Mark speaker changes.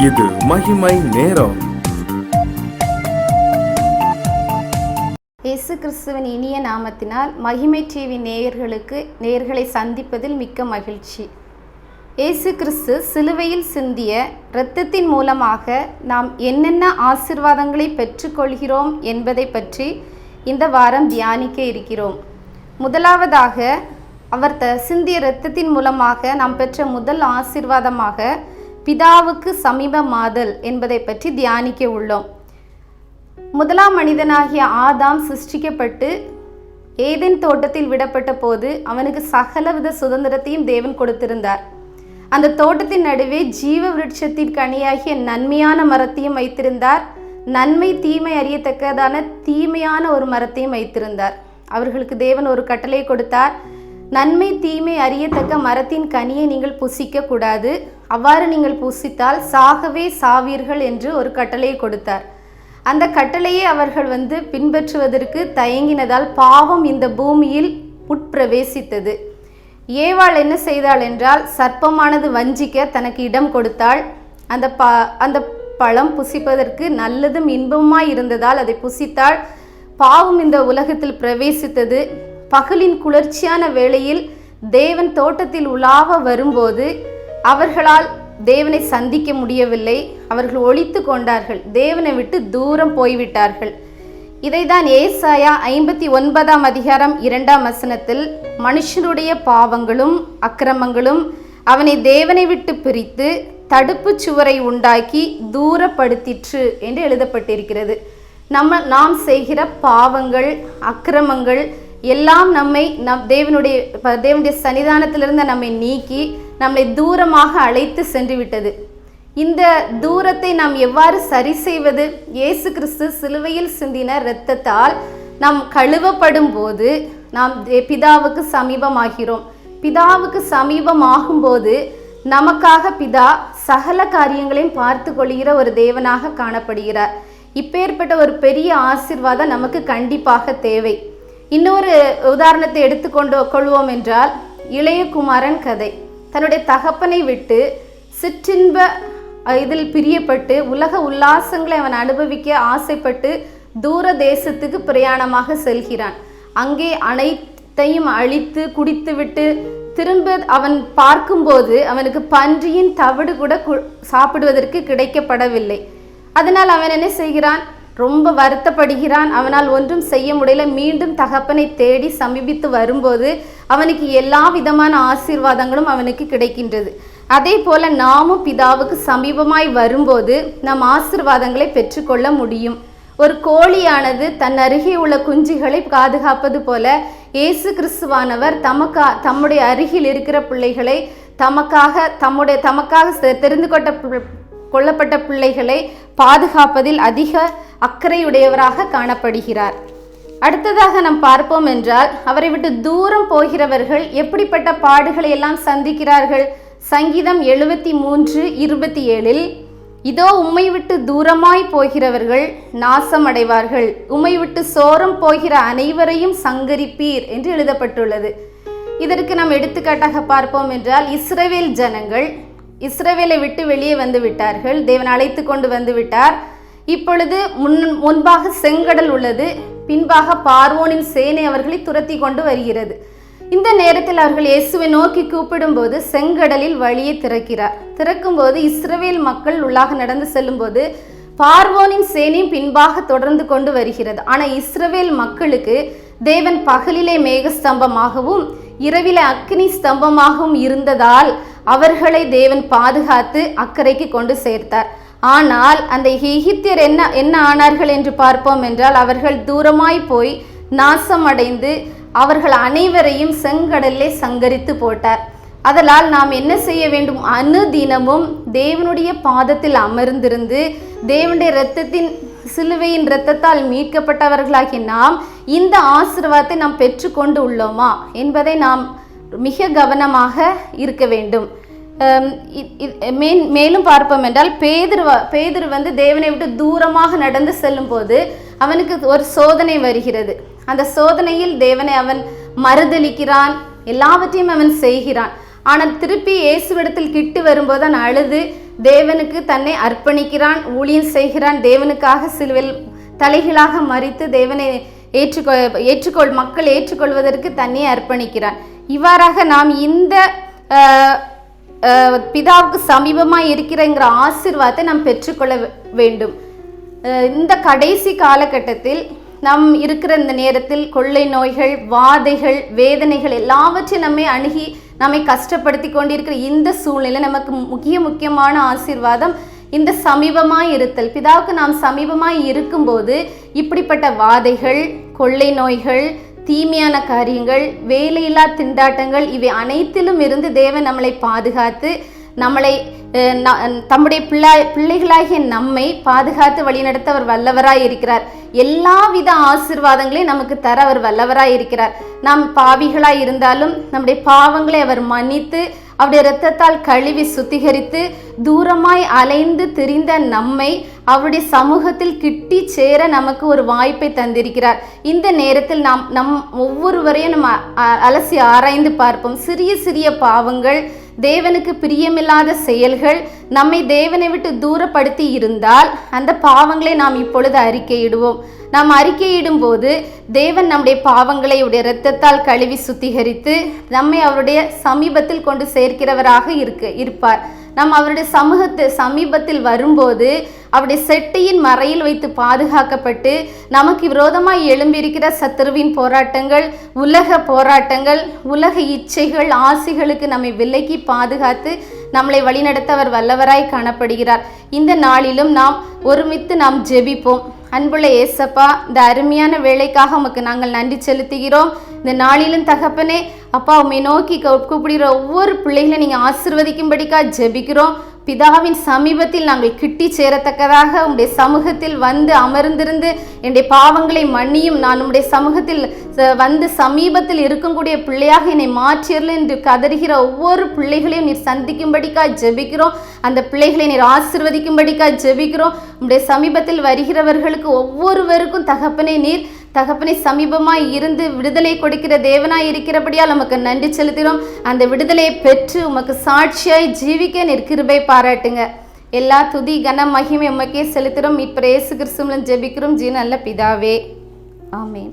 Speaker 1: இது மகிமை நேரம்.
Speaker 2: இயேசு கிறிஸ்துவின் இனிய நாமத்தினால் மகிமை டிவி நேயர்களை சந்திப்பதில் மிக்க மகிழ்ச்சி. இயேசு கிறிஸ்து சிலுவையில் சிந்திய இரத்தத்தின் மூலமாக நாம் என்னென்ன ஆசீர்வாதங்களை பெற்றுக்கொள்கிறோம் என்பதை பற்றி இந்த வாரம் தியானிக்க இருக்கிறோம். முதலாவதாக அவர் சிந்திய இரத்தத்தின் மூலமாக நாம் பெற்ற முதல் ஆசீர்வாதமாக பிதாவுக்கு சமீபமாதல் என்பதை பற்றி தியானிக்க உள்ளோம். முதலாம் மனிதனாகிய ஆதாம் சிருஷ்டிக்கப்பட்டு ஏதேன் தோட்டத்தில் விடப்பட்ட போது அவனுக்கு சகலவித சுதந்திரத்தையும் தேவன் கொடுத்திருந்தார். அந்த தோட்டத்தின் நடுவே ஜீவ விருட்சத்தின் கனியாகிய நன்மையான மரத்தையும் வைத்திருந்தார். நன்மை தீமை அறியத்தக்கதான தீமையான ஒரு மரத்தையும் வைத்திருந்தார். அவர்களுக்கு தேவன் ஒரு கட்டளை கொடுத்தார். நன்மை தீமை அறியத்தக்க மரத்தின் கனியை நீங்கள் புசிக்க கூடாது, அவ்வாறு நீங்கள் புசித்தால் சாகவே சாவீர்கள் என்று ஒரு கட்டளையை கொடுத்தார். அந்த கட்டளையை அவர்கள் பின்பற்றுவதற்கு தயங்கினதால் பாவம் இந்த பூமியில் உட்பிரவேசித்தது. ஏவாள் என்ன செய்தாள் என்றால், சர்ப்பமானது வஞ்சிக்க தனக்கு இடம் கொடுத்தாள். அந்த பழம் புசிப்பதற்கு நல்லதும் இன்பமாய் இருந்ததால் அதை புசித்தாள். பாவம் இந்த உலகத்தில் பிரவேசித்தது. பகலின் குளிர்ச்சியான வேளையில் தேவன் தோட்டத்தில் உலாவ வரும்போது அவர்களால் தேவனை சந்திக்க முடியவில்லை. அவர்கள் ஒளித்து கொண்டார்கள், தேவனை விட்டு தூரம் போய்விட்டார்கள். இதைதான் ஏசாயா 59 அதிகாரம் 2 மனுஷனுடைய பாவங்களும் அக்கிரமங்களும் அவனை தேவனை விட்டு பிரித்து தடுப்பு சுவரை உண்டாக்கி தூரப்படுத்திற்று என்று எழுதப்பட்டிருக்கிறது. நாம் செய்கிற பாவங்கள் அக்கிரமங்கள் எல்லாம் நம்மை தேவனுடைய சன்னிதானத்திலிருந்து நம்மை நீக்கி நம்மை தூரமாக அழைத்து சென்று விட்டது. இந்த தூரத்தை நாம் எவ்வாறு சரி செய்வது? இயேசு கிறிஸ்து சிலுவையில் சிந்தின இரத்தத்தால் நாம் கழுவப்படும் போது நாம் பிதாவுக்கு சமீபமாகிறோம். பிதாவுக்கு சமீபமாகும் போது நமக்காக பிதா சகல காரியங்களையும் பார்த்து கொள்கிற ஒரு தேவனாக காணப்படுகிறார். இப்பேற்பட்ட ஒரு பெரிய ஆசீர்வாதம் நமக்கு கண்டிப்பாக தேவை. இன்னொரு உதாரணத்தை கொள்வோம் என்றால், இளைய குமாரன் கதை. தன்னுடைய தகப்பனை விட்டு சிற்றின்ப இதில் பிரியப்பட்டு உலக உல்லாசங்களை அவன் அனுபவிக்க ஆசைப்பட்டு தூர தேசத்துக்கு பிரயாணமாக செல்கிறான். அங்கே அனைத்தையும் அழித்து குடித்துவிட்டு திரும்ப அவன் பார்க்கும்போது அவனுக்கு பன்றியின் தவிடு கூட சாப்பிடுவதற்கு கிடைக்கப்படவில்லை. அதனால் அவன் என்ன செய்கிறான்? ரொம்ப வருத்தப்படுகிறான். அவனால் ஒன்றும் செய்ய முடியல. மீண்டும் தகப்பனை தேடி சமீபித்து வரும்போது அவனுக்கு எல்லா விதமான ஆசீர்வாதங்களும் அவனுக்கு கிடைக்கின்றது. அதே போல நாமும் பிதாவுக்கு சமீபமாய் வரும்போது நம் ஆசீர்வாதங்களை பெற்றுக்கொள்ள முடியும். ஒரு கோழியானது தன் அருகே உள்ள குஞ்சுகளை பாதுகாப்பது போல இயேசு கிறிஸ்துவானவர் தம்முடைய அருகில் இருக்கிற பிள்ளைகளை தமக்காக தெரிந்து கொள்ளப்பட்ட பிள்ளைகளை பாதுகாப்பதில் அதிக அக்கறையுடையவராக காணப்படுகிறார். அடுத்ததாக நாம் பார்ப்போம் என்றால், அவரை விட்டு தூரம் போகிறவர்கள் எப்படிப்பட்ட பாடுகளை எல்லாம் சந்திக்கிறார்கள்? சங்கீதம் 73:27 இதோ உம்மை விட்டு தூரமாய் போகிறவர்கள் நாசம் அடைவார்கள், உம்மை விட்டு சோரம் போகிற அனைவரையும் சங்கரிப்பீர் என்று எழுதப்பட்டுள்ளது. இதற்கு நாம் எடுத்துக்காட்டாக பார்ப்போம் என்றால், இஸ்ரவேல் ஜனங்கள் இஸ்ரவேலை விட்டு வெளியே வந்து விட்டார்கள். தேவன் அழைத்து கொண்டு வந்து விட்டார். இப்பொழுது முன்பாக செங்கடல் உள்ளது, பின்பாக பார்வோனின் சேனை அவர்களை துரத்தி கொண்டு வருகிறது. இந்த நேரத்தில் அவர்கள் இயேசுவை நோக்கி கூப்பிடும்போது செங்கடலில் வழியை திறக்கும்போது இஸ்ரவேல் மக்கள் உள்ளாக நடந்து செல்லும்போது பார்வோனின் சேனையும் பின்பாக தொடர்ந்து கொண்டு வருகிறது. ஆனால் இஸ்ரவேல் மக்களுக்கு தேவன் பகலிலே மேகஸ்தம்பமாகவும் இரவிலே அக்னி ஸ்தம்பமாகவும் இருந்ததால் அவர்களை தேவன் பாதுகாத்து அக்கறைக்கு கொண்டு சேர்த்தார். ஆனால் அந்த எகிப்தியர் என்ன ஆனார்கள் என்று பார்ப்போம் என்றால், அவர்கள் தூரமாய் போய் நாசம் அடைந்து அவர்கள் அனைவரையும் செங்கடலிலே சங்கரித்து போட்டார். அதனால் நாம் என்ன செய்ய வேண்டும்? அனுதினமும் தேவனுடைய பாதத்தில் அமர்ந்திருந்து தேவனுடைய சிலுவையின் இரத்தத்தால் மீட்கப்பட்டவர்களாகி நாம் இந்த ஆசீர்வாதத்தை நாம் பெற்றுக்கொண்டு உள்ளோமா என்பதை நாம் மிக கவனமாக இருக்க வேண்டும். மேலும் பார்ப்போம் என்றால், பேதுரு தேவனை விட்டு தூரமாக நடந்து செல்லும் போது அவனுக்கு ஒரு சோதனை வருகிறது. அந்த சோதனையில் தேவனை அவன் மறுதலிக்கிறான், எல்லாவற்றையும் அவன் செய்கிறான். ஆனால் திருப்பி இயேசுவிடத்தில் கிட்டு வரும்போது அவன் அழுது தேவனுக்கு தன்னை அர்ப்பணிக்கிறான், ஊழியம் செய்கிறான், தேவனுக்காக சிலுவையில் தலைகளாக மரித்து தேவனை மக்கள் ஏற்றுக்கொள்வதற்கு தன்னை அர்ப்பணிக்கிறான். இவ்வாறாக நாம் இந்த பிதாவுக்கு சமீபமாக இருக்கிறங்கிற ஆசீர்வாதத்தை நாம் பெற்றுக்கொள்ள வேண்டும். இந்த கடைசி காலகட்டத்தில் நாம் இருக்கிற இந்த நேரத்தில் கொள்ளை நோய்கள், வாதைகள், வேதனைகள் எல்லாவற்றையும் நம்மை கஷ்டப்படுத்தி கொண்டிருக்கிற இந்த சூழ்நிலை நமக்கு முக்கியமான ஆசீர்வாதம் இந்த சமீபமாய் இருத்தல். பிதாவுக்கு நாம் சமீபமாய் இருக்கும்போது இப்படிப்பட்ட வாதைகள், கொள்ளை நோய்கள், தீமையான காரியங்கள், வேலையில்லா திண்டாட்டங்கள் இவை அனைத்திலும் இருந்து தேவன் நம்மளை பாதுகாத்து தம்முடைய பிள்ளைகளாகிய நம்மை பாதுகாத்து வழிநடத்த அவர் வல்லவராய் இருக்கிறார். எல்லாவித ஆசீர்வாதங்களையும் நமக்கு தர அவர் வல்லவராய் இருக்கிறார். நாம் பாவிகளாய் இருந்தாலும் நம்முடைய பாவங்களை அவர் மன்னித்து அவருடைய இரத்தத்தால் கழுவி சுத்திகரித்து தூரமாய் அலைந்து திரிந்த நம்மை அவருடைய சமூகத்தில் கிட்டி சேர நமக்கு ஒரு வாய்ப்பை தந்திருக்கிறார். இந்த நேரத்தில் நம் ஒவ்வொருவரையும் நம்ம அலசி ஆராய்ந்து பார்ப்போம். சிறிய சிறிய பாவங்கள், தேவனுக்கு பிரியமில்லாத செயல்கள் நம்மை தேவனை விட்டு தூரப்படுத்தி இருந்தால் அந்த பாவங்களை நாம் இப்பொழுது அறிக்கையிடுவோம். நாம் அறிக்கையிடும் போது தேவன் நம்முடைய பாவங்களை அவருடைய இரத்தத்தால் கழுவி சுத்திகரித்து நம்மை அவருடைய சமீபத்தில் கொண்டு சேர்க்கிறவராக இருப்பார். நாம் அவருடைய சமீபத்தில் வரும்போது அவருடைய செட்டையின் மறையில் வைத்து பாதுகாக்கப்பட்டு நமக்கு விரோதமாய் எழும்பியிருக்கிற சத்துருவின் போராட்டங்கள், உலக போராட்டங்கள், உலக இச்சைகள், ஆசைகளுக்கு நம்மை விலக்கி பாதுகாத்து நம்மளை வழிநடத்த அவர் வல்லவராய் காணப்படுகிறார். இந்த நாளிலும் நாம் ஒருமித்து நாம் ஜெபிப்போம். அன்புள்ள ஏசப்பா, இந்த அருமையான வேலைக்காக உமக்கு நாங்கள் நன்றி செலுத்துகிறோம். இந்த நாளிலும் தகப்பனே அப்பா, உம்மை நோக்கி கூப்பிடுகிற ஒவ்வொரு பிள்ளைகளையும் நீங்கள் ஆசீர்வதிக்கும்படிக்காக ஜெபிக்கிறோம். பிதாவின் சமீபத்தில் நாங்கள் கிட்டி சேரத்தக்கதாக உம்முடைய சமூகத்தில் வந்து அமர்ந்திருந்து என்னுடைய பாவங்களை மன்னியும், நான் உம்முடைய சமூகத்தில் வந்து சமீபத்தில் இருக்கக்கூடிய பிள்ளையாக என்னை மாற்றியர்கள் என்று கதறுகிற ஒவ்வொரு பிள்ளைகளையும் நீர் சந்திக்கும்படிக்காக ஜெபிக்கிறோம். அந்த பிள்ளைகளை நீர் ஆசீர்வதிக்கும்படிக்காக ஜெபிக்கிறோம். உம்முடைய சமீபத்தில் வருகிறவர்களுக்கு ஒவ்வொருவருக்கும் தகப்பனை சமீபமாய் இருந்து விடுதலை கொடுக்கிற தேவனாய் இருக்கிறபடியால் நமக்கு நன்றி செலுத்துகிறோம். அந்த விடுதலையை பெற்று உமக்கு சாட்சியாய் ஜீவிக்க நீர் கிருபை பாராட்டுங்க. எல்லா துதி கன மகிமை உமக்கே செலுத்துகிறோம். இப்ப இயேசு கிறிஸ்துவின் ஜெபிக்கிறோம். நல்ல பிதாவே, ஆமேன்.